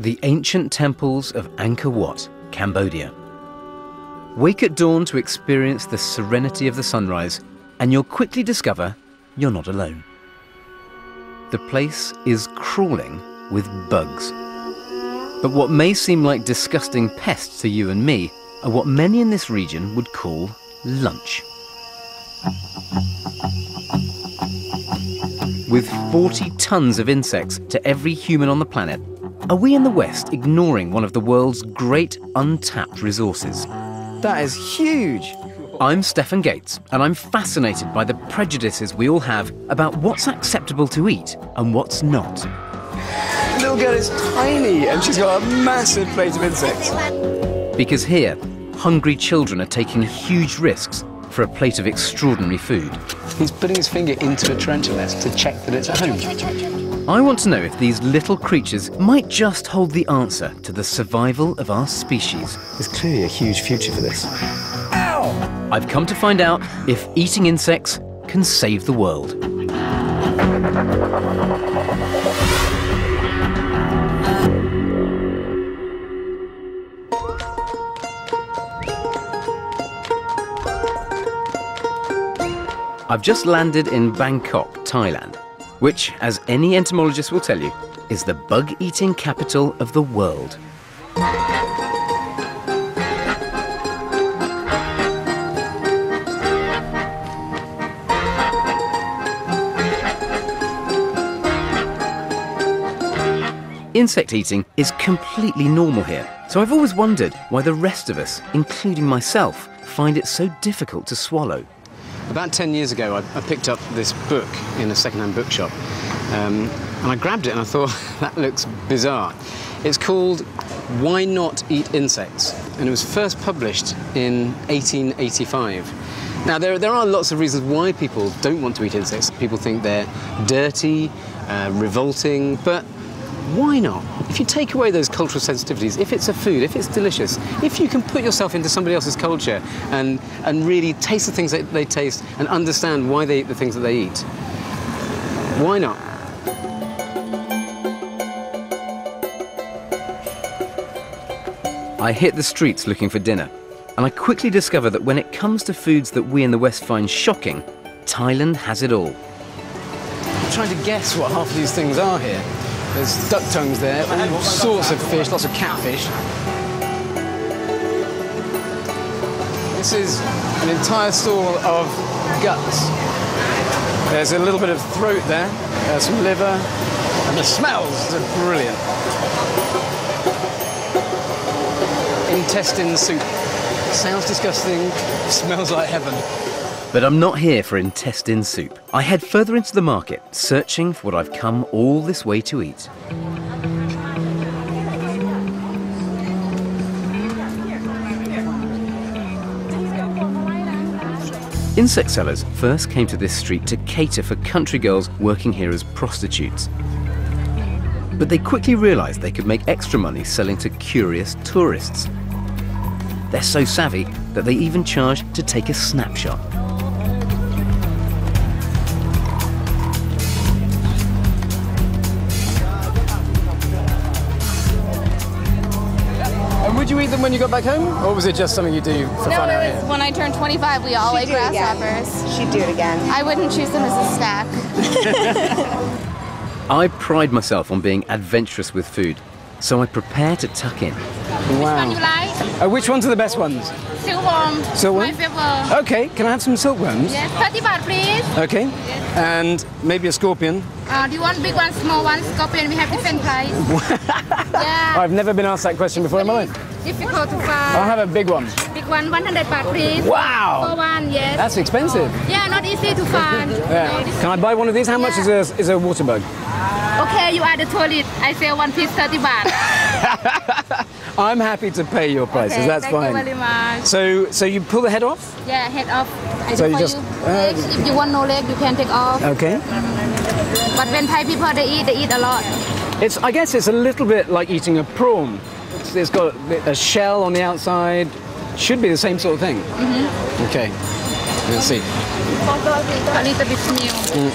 the ancient temples of Angkor Wat, Cambodia. Wake at dawn to experience the serenity of the sunrise, and you'll quickly discover you're not alone. The place is crawling with bugs. But what may seem like disgusting pests to you and me are what many in this region would call lunch. With 40 tons of insects to every human on the planet, are we in the West ignoring one of the world's great untapped resources? That is huge. I'm Stephen Gates, and I'm fascinated by the prejudices we all have about what's acceptable to eat and what's not. The little girl is tiny and she's got a massive plate of insects. Because here, hungry children are taking huge risks for a plate of extraordinary food. He's putting his finger into a tarantula nest to check that it's at home. I want to know if these little creatures might just hold the answer to the survival of our species. There's clearly a huge future for this. Ow! I've come to find out if eating insects can save the world. I've just landed in Bangkok, Thailand, which, as any entomologist will tell you, is the bug-eating capital of the world. Insect eating is completely normal here, so I've always wondered why the rest of us, including myself, find it so difficult to swallow. About 10 years ago, I picked up this book in a second-hand bookshop, and I grabbed it and I thought, that looks bizarre. It's called Why Not Eat Insects, and it was first published in 1885. Now, there are lots of reasons why people don't want to eat insects. People think they're dirty, revolting, but why not? If you take away those cultural sensitivities, if it's a food, if it's delicious, if you can put yourself into somebody else's culture and really taste the things that they taste and understand why they eat the things that they eat, why not? I hit the streets looking for dinner, and I quickly discover that when it comes to foods that we in the West find shocking, Thailand has it all. I'm trying to guess what half of these things are here. There's duck tongues there, all sorts of fish, lots of catfish. This is an entire stall of guts. There's a little bit of throat there, there's some liver, and the smells are brilliant. Intestine soup. Sounds disgusting, smells like heaven. But I'm not here for intestine soup. I head further into the market, searching for what I've come all this way to eat. Insect sellers first came to this street to cater for country girls working here as prostitutes. But they quickly realised they could make extra money selling to curious tourists. They're so savvy that they even charge to take a snapshot. Would you eat them when you got back home, or was it just something you do for fun out here? When I turned 25, we all ate grasshoppers. She'd do it again. I wouldn't choose them as a snack. I pride myself on being adventurous with food, so I prepare to tuck in. Wow. Which one you like? Which ones are the best ones? Silkworm. Silkworm? My favorite. Okay, can I have some silkworms? Yes, 30 baht, please. Okay, Yes. and maybe a scorpion. Do you want big one, small one? Scorpion, we have different price. Yeah. I've never been asked that question before in my life. Difficult to I'll find. have a big one. Big one, 100 baht, please. Wow! For one, yes. That's expensive. Yeah, not easy to find. Yeah. Can I buy one of these? How much is a water bug? Okay, you are the tourist. I sell one piece 30 baht. I'm happy to pay your prices, Okay, that's fine. Thank you very much. So you pull the head off? Yeah, head off. I So do you for just- legs. If you want no leg, you can take off. Okay. But when Thai people they eat a lot. I guess it's a little bit like eating a prawn. It's got a shell on the outside. Should be the same sort of thing. Mm-hmm. Okay. Let's see. A little bit new.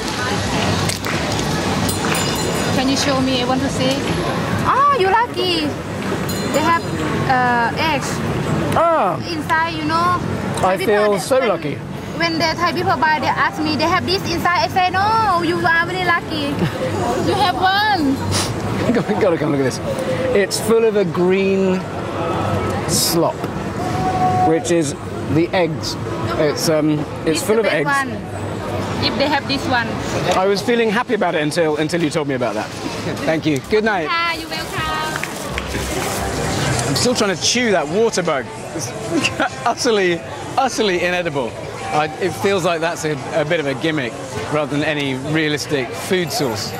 Can you show me? I want to see. Ah, you lucky. They have eggs inside, you know. I feel so lucky. When the Thai people buy, they ask me, they have this inside. I say, no, you are very lucky. You have one. Gotta come look at this. It's full of a green slop, which is the eggs. It's full of eggs. One. If they have this one. I was feeling happy about it until you told me about that. Thank you. Good night. You're welcome. I'm still trying to chew that water bug. It's utterly inedible. It feels like that's a bit of a gimmick rather than any realistic food source.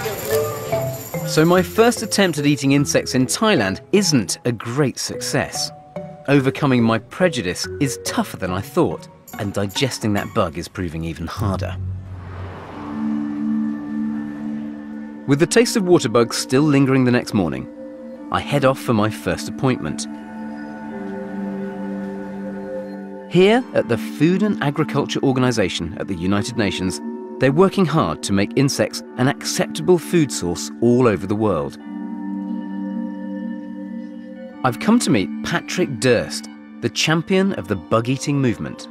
So my first attempt at eating insects in Thailand isn't a great success. Overcoming my prejudice is tougher than I thought, and digesting that bug is proving even harder. With the taste of water bugs still lingering the next morning, I head off for my first appointment. Here at the Food and Agriculture Organization at the United Nations, they're working hard to make insects an acceptable food source all over the world. I've come to meet Patrick Durst, the champion of the bug-eating movement.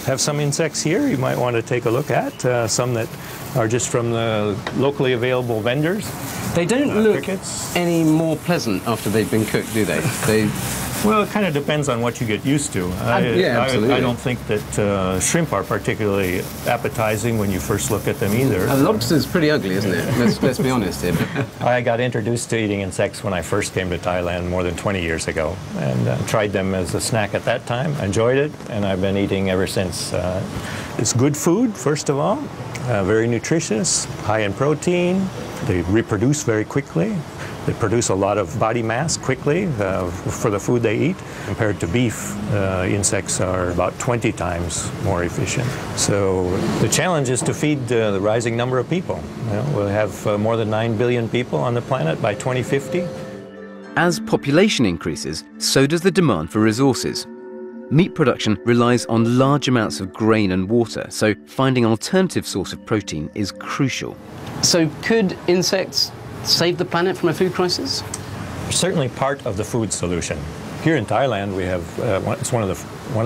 Have some insects here you might want to take a look at, some that are just from the locally available vendors. They don't look crickets. any more pleasant after they've been cooked, do they? Well, it kind of depends on what you get used to. Yeah, absolutely. I don't think that shrimp are particularly appetizing when you first look at them either. A lobster's pretty ugly, isn't it? Let's be honest here. I got introduced to eating insects when I first came to Thailand more than 20 years ago, and tried them as a snack at that time, enjoyed it, and I've been eating ever since. It's good food, first of all, very nutritious, high in protein, they reproduce very quickly. They produce a lot of body mass quickly for the food they eat. Compared to beef, insects are about 20 times more efficient. So the challenge is to feed the rising number of people. We'll have more than 9 billion people on the planet by 2050. As population increases, so does the demand for resources. Meat production relies on large amounts of grain and water, so finding an alternative source of protein is crucial. So could insects save the planet from a food crisis? Certainly part of the food solution. Here in Thailand, we have it's one of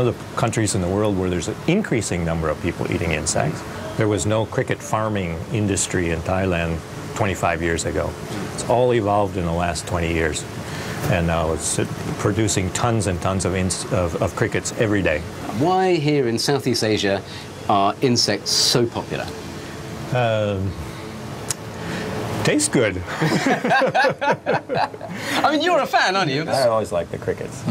the countries in the world where there's an increasing number of people eating insects. There was no cricket farming industry in Thailand 25 years ago. It's all evolved in the last 20 years, and now it's producing tons and tons of crickets every day. Why here in Southeast Asia are insects so popular? Tastes good. I mean, you're a fan, aren't you? I always like the crickets.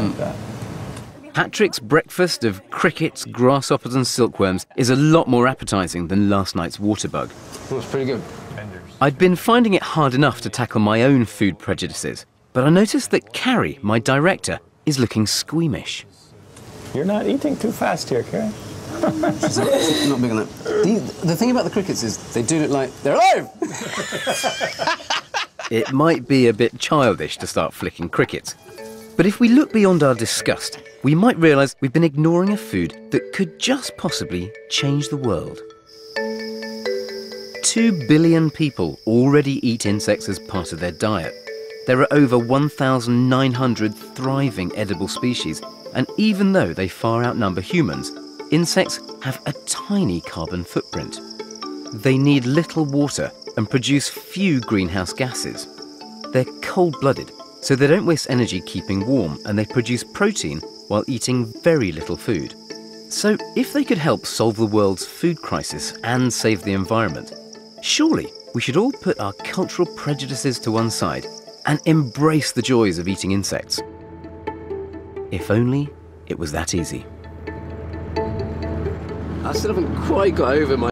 Patrick's breakfast of crickets, grasshoppers and silkworms is a lot more appetizing than last night's water bug. Well, it's pretty good. I'd been finding it hard enough to tackle my own food prejudices, but I noticed that Carrie, my director, is looking squeamish. You're not eating too fast here, Karen. She's not big on that. The thing about the crickets is they do look like they're alive! It might be a bit childish to start flicking crickets, but if we look beyond our disgust, we might realise we've been ignoring a food that could just possibly change the world. 2 billion people already eat insects as part of their diet. There are over 1,900 thriving edible species, and even though they far outnumber humans, insects have a tiny carbon footprint. They need little water and produce few greenhouse gases. They're cold-blooded, so they don't waste energy keeping warm, and they produce protein while eating very little food. So if they could help solve the world's food crisis and save the environment, surely we should all put our cultural prejudices to one side and embrace the joys of eating insects. If only it was that easy. I still haven't quite got over my